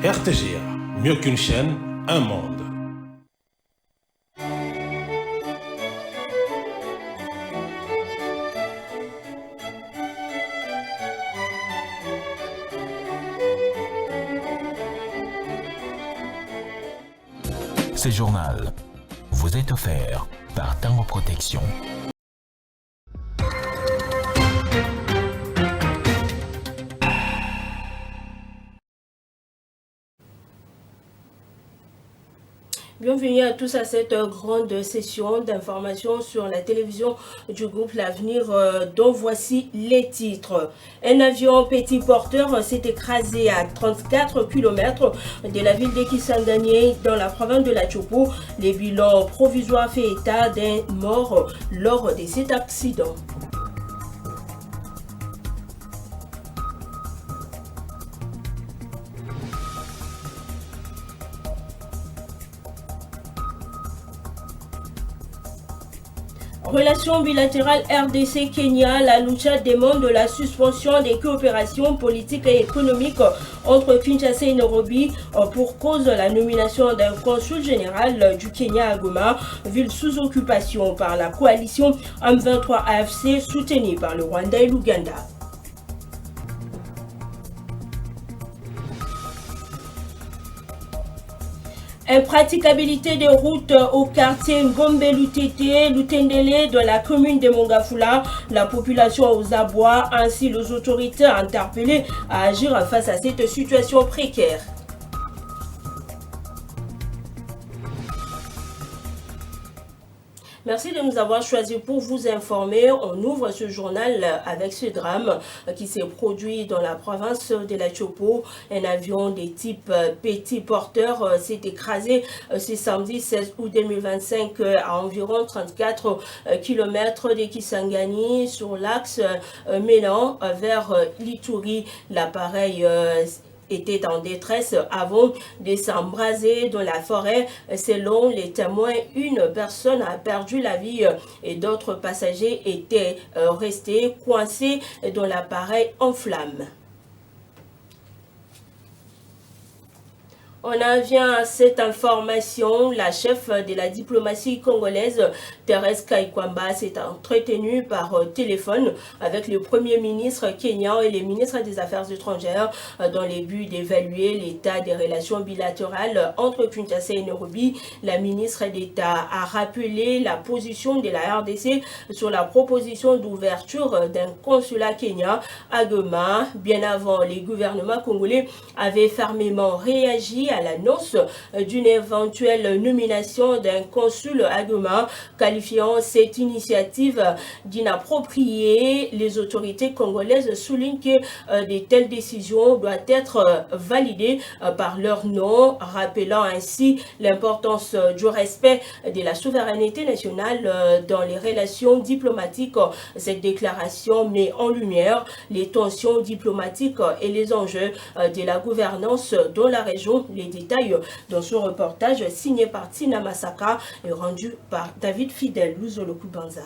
RTGA, mieux qu'une chaîne, un monde. Ce journal vous est offert par Tango Protection. Bienvenue à tous à cette grande session d'information sur la télévision du groupe L'Avenir, dont voici les titres. Un avion petit porteur s'est écrasé à 34 km de la ville de Kisangani dans la province de la Tchopo. Les bilans provisoires fait état d'un mort lors de cet accident. Relations bilatérales RDC-Kenya, la Lucha demande la suspension des coopérations politiques et économiques entre Kinshasa et Nairobi pour cause de la nomination d'un consul général du Kenya à Goma, ville sous occupation par la coalition M23 AFC soutenue par le Rwanda et l'Ouganda. Impraticabilité des routes au quartier Ngombe-Lutete, Lutendele de la commune de Mongafula. La population aux abois ainsi les autorités interpellées à agir face à cette situation précaire. Merci de nous avoir choisis pour vous informer. On ouvre ce journal avec ce drame qui s'est produit dans la province de la Tchopo. Un avion de type petit porteur s'est écrasé ce samedi 16 août 2025 à environ 34 km de Kisangani sur l'axe Mélan vers Lituri. L'appareil était en détresse avant de s'embraser dans la forêt. Selon les témoins, une personne a perdu la vie et d'autres passagers étaient restés coincés dans l'appareil en flammes. On en vient à cette information. La chef de la diplomatie congolaise, Thérèse Kaikwamba, s'est entretenue par téléphone avec le Premier ministre kenyan et les ministres des Affaires étrangères dans le but d'évaluer l'état des relations bilatérales entre Kinshasa et Nairobi. La ministre d'État a rappelé la position de la RDC sur la proposition d'ouverture d'un consulat kenyan à Goma. Bien avant, les gouvernements congolais avaient fermement réagi à l'annonce d'une éventuelle nomination d'un consul à Goma, qualifiant cette initiative d'inappropriée. Les autorités congolaises soulignent que de telles décisions doivent être validées par leur nom, rappelant ainsi l'importance du respect de la souveraineté nationale dans les relations diplomatiques. Cette déclaration met en lumière les tensions diplomatiques et les enjeux de la gouvernance dans la région. Les détails dans ce reportage signé par Tina Masaka et rendu par David Fidel Luzolo Kubanza.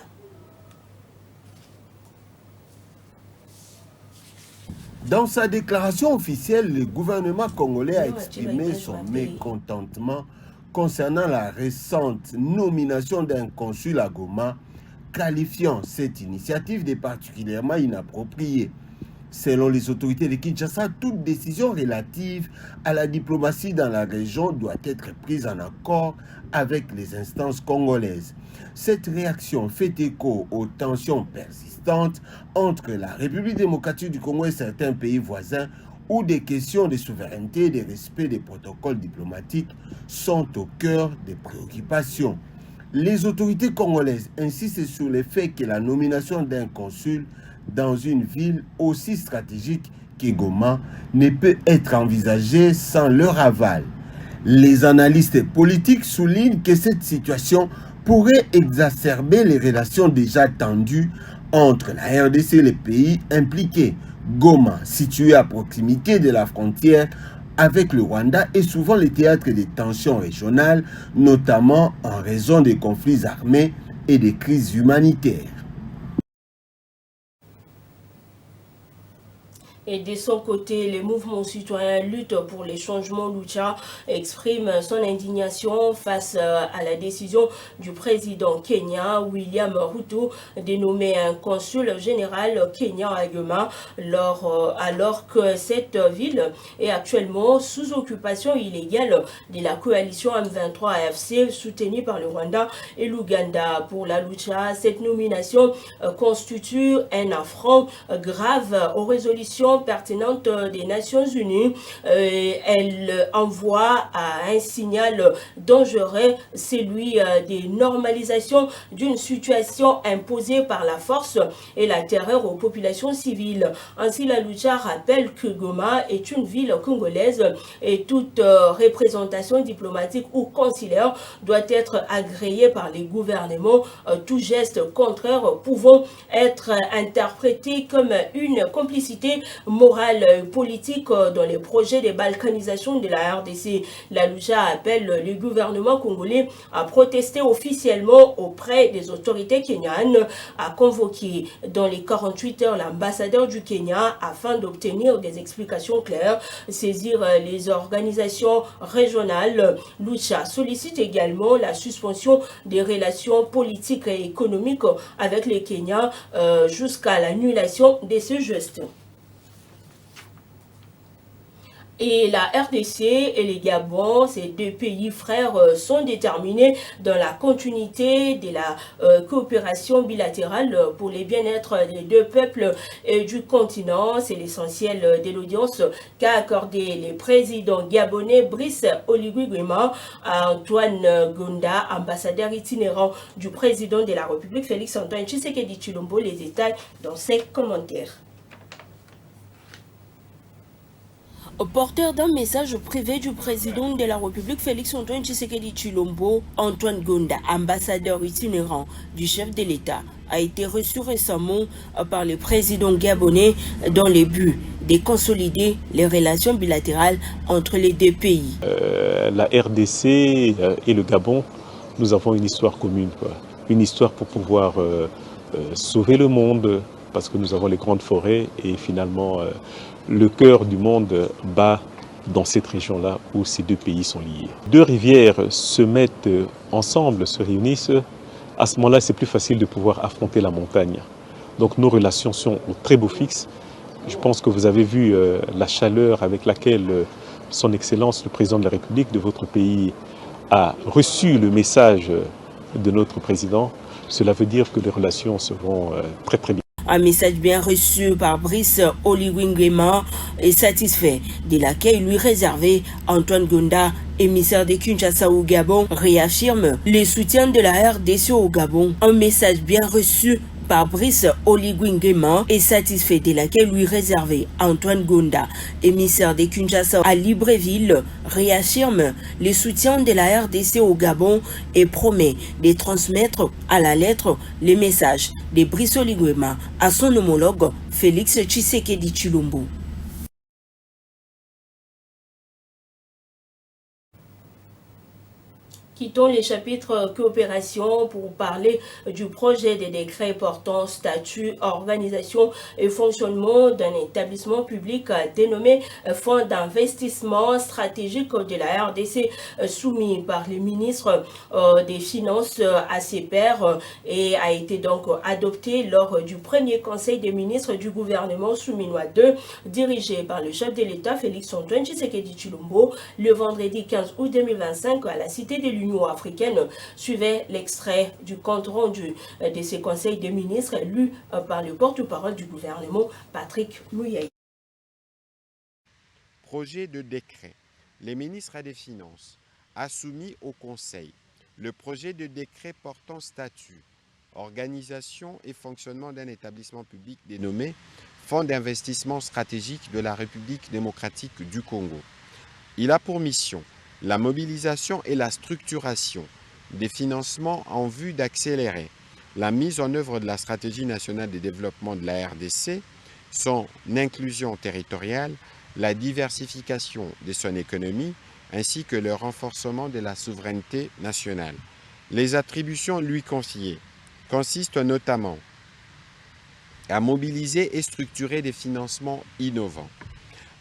Dans sa déclaration officielle, le gouvernement congolais a exprimé son mécontentement concernant la récente nomination d'un consul à Goma, qualifiant cette initiative de particulièrement inappropriée. Selon les autorités de Kinshasa, toute décision relative à la diplomatie dans la région doit être prise en accord avec les instances congolaises. Cette réaction fait écho aux tensions persistantes entre la République démocratique du Congo et certains pays voisins où des questions de souveraineté et de respect des protocoles diplomatiques sont au cœur des préoccupations. Les autorités congolaises insistent sur le fait que la nomination d'un consul dans une ville aussi stratégique que Goma ne peut être envisagée sans leur aval. Les analystes politiques soulignent que cette situation pourrait exacerber les relations déjà tendues entre la RDC et les pays impliqués. Goma, situé à proximité de la frontière avec le Rwanda, est souvent le théâtre des tensions régionales, notamment en raison des conflits armés et des crises humanitaires. Et de son côté, les mouvements citoyens Lutte pour les changements Lucha exprime son indignation face à la décision du président kenyan William Ruto de nommer un consul général kenyan à Goma alors que cette ville est actuellement sous occupation illégale de la coalition M23 AFC soutenue par le Rwanda et l'Ouganda. Pour la Lucha, cette nomination constitue un affront grave aux résolutions pertinentes des Nations Unies. Elle envoie un signal dangereux, celui des normalisations d'une situation imposée par la force et la terreur aux populations civiles. Ainsi, la Lucha rappelle que Goma est une ville congolaise et toute représentation diplomatique ou consulaire doit être agréée par les gouvernements. Tout geste contraire pouvant être interprété comme une complicité morale politique dans les projets de balkanisation de la RDC. La Lucha appelle le gouvernement congolais à protester officiellement auprès des autorités kenyanes, à convoquer dans les 48 heures l'ambassadeur du Kenya afin d'obtenir des explications claires, saisir les organisations régionales. Lucha sollicite également la suspension des relations politiques et économiques avec les Kenyans jusqu'à l'annulation de ce geste. Et la RDC et les Gabon, ces deux pays frères, sont déterminés dans la continuité de la coopération bilatérale pour le bien-être des deux peuples et du continent. C'est l'essentiel de l'audience qu'a accordé le président gabonais Brice Oligui Nguema à Antoine Gonda, ambassadeur itinérant du président de la République Félix-Antoine Tshisekedi Tshilombo. Les détails dans ses commentaires. Porteur d'un message privé du président de la République Félix-Antoine Tshisekedi Tshilombo, Antoine Gonda, ambassadeur itinérant du chef de l'État, a été reçu récemment par le président gabonais dans le but de consolider les relations bilatérales entre les deux pays. La RDC et le Gabon, nous avons une histoire commune, quoi. Une histoire pour pouvoir sauver le monde, parce que nous avons les grandes forêts et finalement le cœur du monde bat dans cette région-là où ces deux pays sont liés. Deux rivières se mettent ensemble, se réunissent. À ce moment-là, c'est plus facile de pouvoir affronter la montagne. Donc nos relations sont au très beau fixe. Je pense que vous avez vu la chaleur avec laquelle son Excellence, le président de la République de votre pays, a reçu le message de notre président. Cela veut dire que les relations seront très très bien. Un message bien reçu par Brice Oligui Nguema est satisfait de l'accueil lui réservé. Antoine Gonda, émissaire de Kinshasa au Gabon, réaffirme le soutien de la RDC au Gabon. Un message bien reçu par Brice Oligui Nguema est satisfait de l'accueil lui réservé. Antoine Gonda, émissaire de Kinshasa à Libreville, réaffirme le soutien de la RDC au Gabon et promet de transmettre à la lettre les messages de Brice Oligui Nguema à son homologue Félix Tshisekedi Tshilombo. Quittons les chapitres coopération pour parler du projet de décret portant statut, organisation et fonctionnement d'un établissement public dénommé Fonds d'investissement stratégique de la RDC, soumis par le ministre des Finances à ses pairs et a été donc adopté lors du premier conseil des ministres du gouvernement souminois 2, dirigé par le chef de l'État Félix-Antoine Tshisekedi Tshilombo, le vendredi 15 août 2025 à la Cité de l'Union africaine. Suivait l'extrait du compte rendu de ces conseils des ministres lu par le porte-parole du gouvernement Patrick Muyaya. Projet de décret. Les ministres des Finances a soumis au Conseil le projet de décret portant statut, organisation et fonctionnement d'un établissement public dénommé Fonds d'investissement stratégique de la République démocratique du Congo. Il a pour mission la mobilisation et la structuration des financements en vue d'accélérer la mise en œuvre de la stratégie nationale de développement de la RDC, son inclusion territoriale, la diversification de son économie, ainsi que le renforcement de la souveraineté nationale. Les attributions lui confiées consistent notamment à mobiliser et structurer des financements innovants,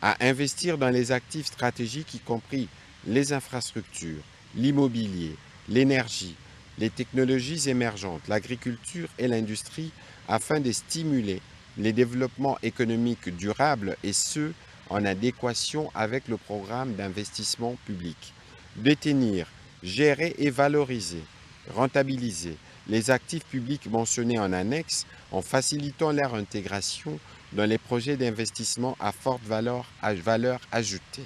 à investir dans les actifs stratégiques, y compris les infrastructures, l'immobilier, l'énergie, les technologies émergentes, l'agriculture et l'industrie, afin de stimuler les développements économiques durables et ceux en adéquation avec le programme d'investissement public. Détenir, gérer et valoriser, rentabiliser les actifs publics mentionnés en annexe en facilitant leur intégration dans les projets d'investissement à forte valeur ajoutée.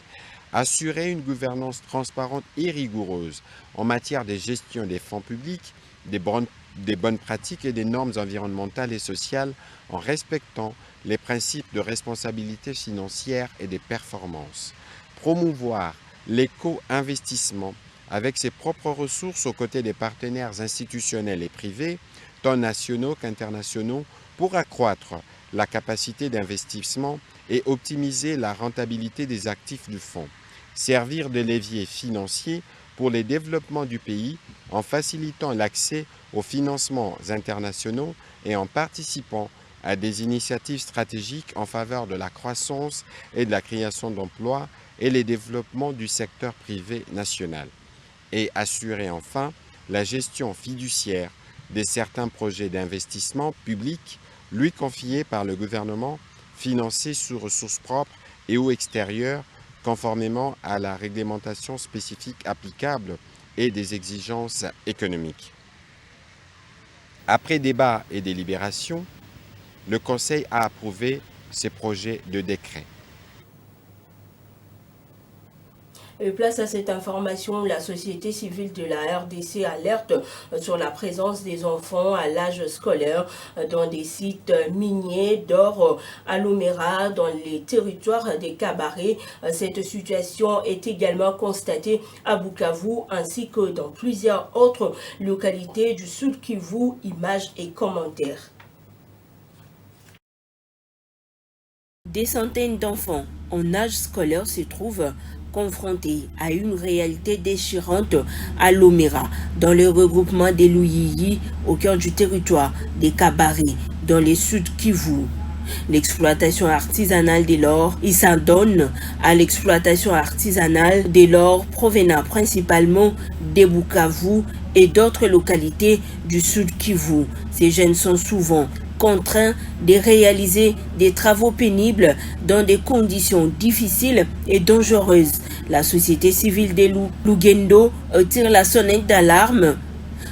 Assurer une gouvernance transparente et rigoureuse en matière de gestion des fonds publics, des bonnes pratiques et des normes environnementales et sociales en respectant les principes de responsabilité financière et de performance. Promouvoir l'éco-investissement avec ses propres ressources aux côtés des partenaires institutionnels et privés, tant nationaux qu'internationaux, pour accroître la capacité d'investissement et optimiser la rentabilité des actifs du fonds. Servir de levier financier pour le développement du pays en facilitant l'accès aux financements internationaux et en participant à des initiatives stratégiques en faveur de la croissance et de la création d'emplois et le développement du secteur privé national. Et assurer enfin la gestion fiduciaire de certains projets d'investissement public lui confiés par le gouvernement, financés sous ressources propres et ou extérieures, conformément à la réglementation spécifique applicable et des exigences économiques. Après débat et délibération, le Conseil a approuvé ces projets de décret. Et place à cette information, la société civile de la RDC alerte sur la présence des enfants à l'âge scolaire dans des sites miniers d'or à Lomera, dans les territoires des Cabarets. Cette situation est également constatée à Bukavu ainsi que dans plusieurs autres localités du Sud Kivu. Images et commentaires. Des centaines d'enfants en âge scolaire se trouvent confrontés à une réalité déchirante à Lomera, dans le regroupement des Louyiyi, au cœur du territoire des Cabarets, dans les Sud Kivu. L'exploitation artisanale de l'or, ils s'en donnent à l'exploitation artisanale de l'or provenant principalement des Bukavu et d'autres localités du Sud Kivu. Ces jeunes sont souvent contraints de réaliser des travaux pénibles dans des conditions difficiles et dangereuses. La société civile de Lugendo tire la sonnette d'alarme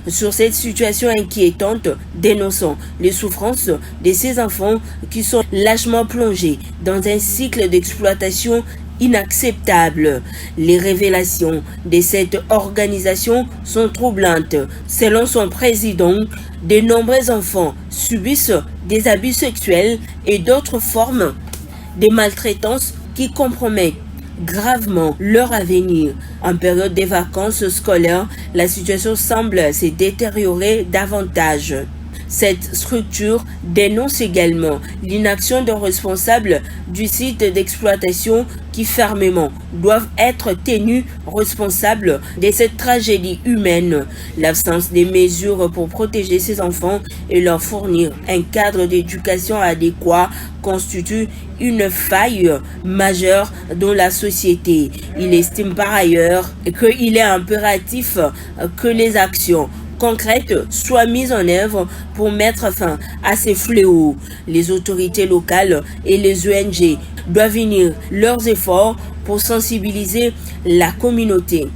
sur cette situation inquiétante, dénonçant les souffrances de ces enfants qui sont lâchement plongés dans un cycle d'exploitation inacceptable. Les révélations de cette organisation sont troublantes. Selon son président, de nombreux enfants subissent des abus sexuels et d'autres formes de maltraitance qui compromettent gravement leur avenir. En période des vacances scolaires, la situation semble se détériorer davantage. Cette structure dénonce également l'inaction des responsables du site d'exploitation qui fermement doivent être tenus responsables de cette tragédie humaine. L'absence des mesures pour protéger ces enfants et leur fournir un cadre d'éducation adéquat constitue une faille majeure dans la société. Il estime par ailleurs qu'il est impératif que les actions concrètes soient mises en œuvre pour mettre fin à ces fléaux. Les autorités locales et les ONG doivent unir leurs efforts pour sensibiliser la communauté.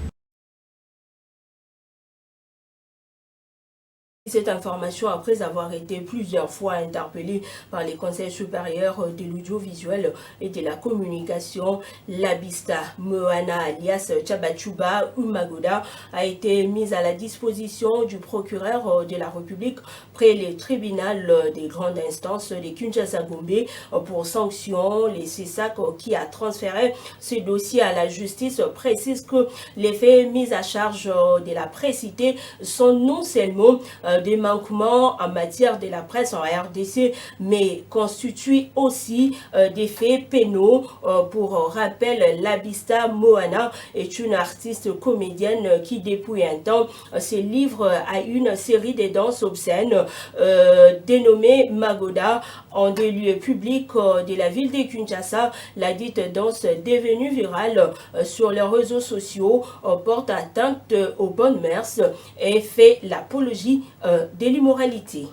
Cette information après avoir été plusieurs fois interpellée par les conseils supérieurs de l'audiovisuel et de la communication, Labista Moana alias Tchabachuba Umagoda a été mise à la disposition du procureur de la République près le tribunal des grandes instances de Kinshasa-Gombe pour sanction. Les CESAC qui a transféré ce dossier à la justice précise que les faits mis à charge de la précité sont non seulement des manquements en matière de la presse en RDC, mais constituent aussi des faits pénaux. Pour rappel, Labista Moana est une artiste comédienne qui, depuis un temps, se livre à une série de danses obscènes dénommées Magoda en des lieux publics de la ville de Kinshasa. La dite danse devenue virale sur les réseaux sociaux porte atteinte aux bonnes mœurs et fait l'apologie de l'immoralité.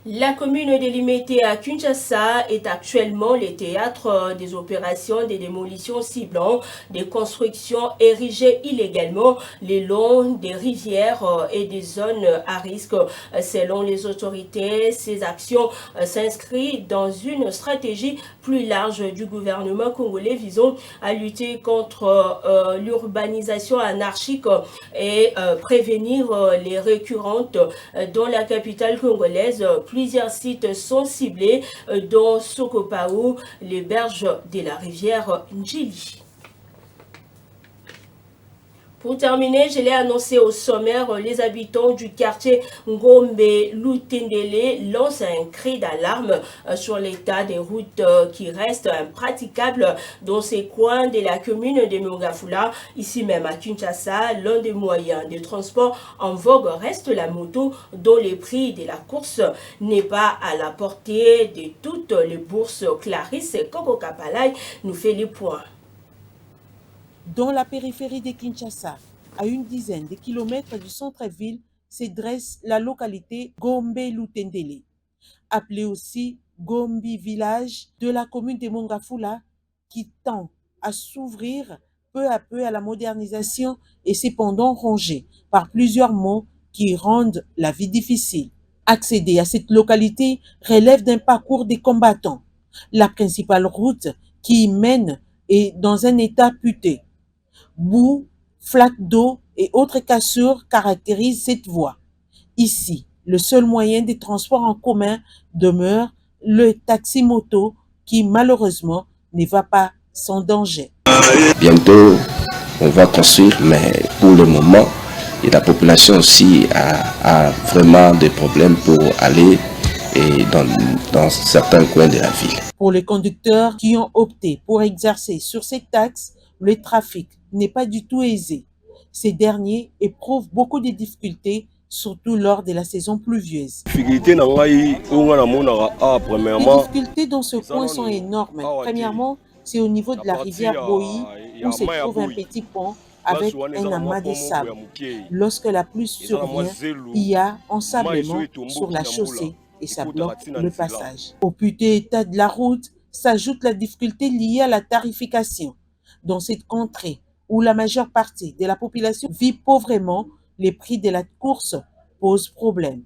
La commune de Limete à Kinshasa est actuellement le théâtre des opérations de démolition ciblant des constructions érigées illégalement le long des rivières et des zones à risque. Selon les autorités, ces actions s'inscrivent dans une stratégie plus large du gouvernement congolais visant à lutter contre l'urbanisation anarchique et prévenir les récurrentes dans la capitale congolaise. Plusieurs sites sont ciblés, dont Sokopao, les berges de la rivière Njili. Pour terminer, je l'ai annoncé au sommaire, les habitants du quartier Ngombe Lutendele lancent un cri d'alarme sur l'état des routes qui restent impraticables dans ces coins de la commune de Mongafula. Ici même à Kinshasa, l'un des moyens de transport en vogue reste la moto, dont le prix de la course n'est pas à la portée de toutes les bourses. Clarisse Koko Kapalai nous fait les points. Dans la périphérie de Kinshasa, à une dizaine de kilomètres du centre-ville, se dresse la localité Gombe Lutendele, appelée aussi Gombi Village de la commune de Mongafula, qui tend à s'ouvrir peu à peu à la modernisation et cependant rongée par plusieurs maux qui rendent la vie difficile. Accéder à cette localité relève d'un parcours des combattants. La principale route qui y mène est dans un état puté. Boue, flaques d'eau et autres cassures caractérisent cette voie. Ici, le seul moyen de transport en commun demeure le taxi-moto qui malheureusement ne va pas sans danger. Bientôt, on va construire, mais pour le moment, et la population aussi a vraiment des problèmes pour aller et dans certains coins de la ville. Pour les conducteurs qui ont opté pour exercer sur cette taxe, le trafic n'est pas du tout aisé. Ces derniers éprouvent beaucoup de difficultés, surtout lors de la saison pluvieuse. Les difficultés dans ce coin sont énormes. Premièrement, c'est au niveau de la rivière Boyi où se trouve un petit pont avec un amas de sable. Lorsque la pluie survient, il y a ensablement sur la chaussée et ça bloque le passage. Au puté état de la route s'ajoute la difficulté liée à la tarification. Dans cette contrée où la majeure partie de la population vit pauvrement, les prix de la course posent problème.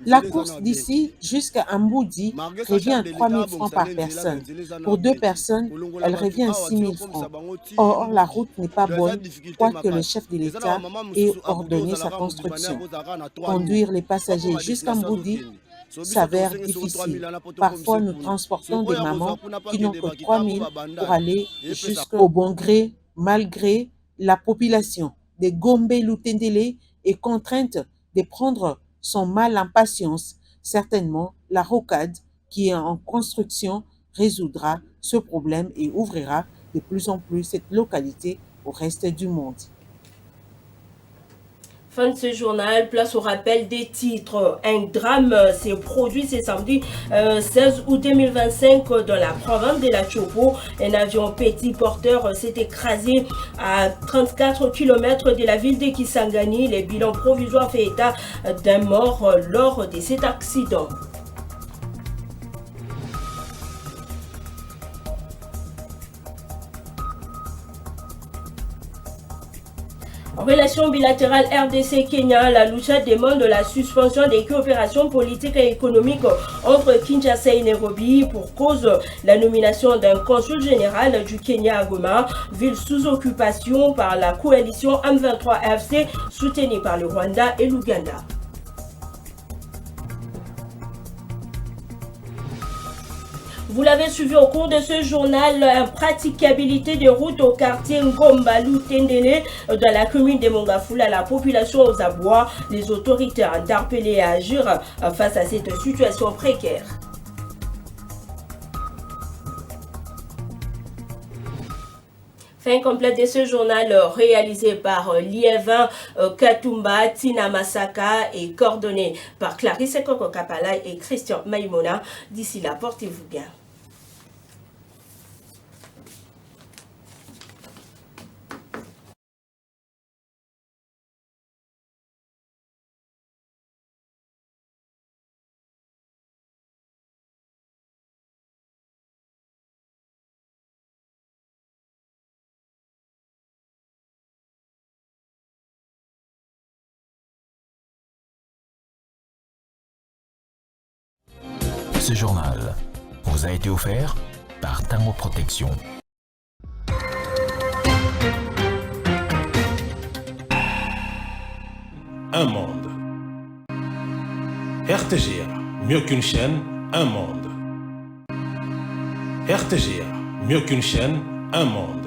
La course d'ici jusqu'à Mboudi revient à 3 000 francs par personne. Pour 2 personnes, elle revient à 6 000 francs. Or, la route n'est pas bonne, quoique le chef de l'État ait ordonné sa construction. Conduire les passagers jusqu'à Mboudi s'avère difficile. Parfois, nous transportons des mamans qui n'ont que 3 000 pour aller jusqu'au bon gré, malgré la population de Gombe Lutendele est contrainte de prendre son mal en patience. Certainement, la rocade qui est en construction résoudra ce problème et ouvrira de plus en plus cette localité au reste du monde. Fin de ce journal, place au rappel des titres. Un drame s'est produit ce samedi 16 août 2025 dans la province de la Chopo. Un avion petit porteur s'est écrasé à 34 km de la ville de Kisangani. Les bilans provisoires fait état d'un mort lors de cet accident. En relation bilatérale RDC-Kenya, la Lucha demande la suspension des coopérations politiques et économiques entre Kinshasa et Nairobi pour cause de la nomination d'un consul général du Kenya à Goma, ville sous occupation par la coalition M23-FC soutenue par le Rwanda et l'Ouganda. Vous l'avez suivi au cours de ce journal, impraticabilité des routes au quartier Ngombalou Tendele dans la commune de Mongafula. La population aux abois, les autorités interpellées à agir face à cette situation précaire. Fin complète de ce journal réalisé par Liévin Katumba, Tina Masaka et coordonné par Clarisse Koko Kapala et Christian Maïmona. D'ici là, portez-vous bien. Ce journal vous a été offert par Tango Protection. Un monde. RTGA, mieux qu'une chaîne, un monde. RTGA, mieux qu'une chaîne, un monde.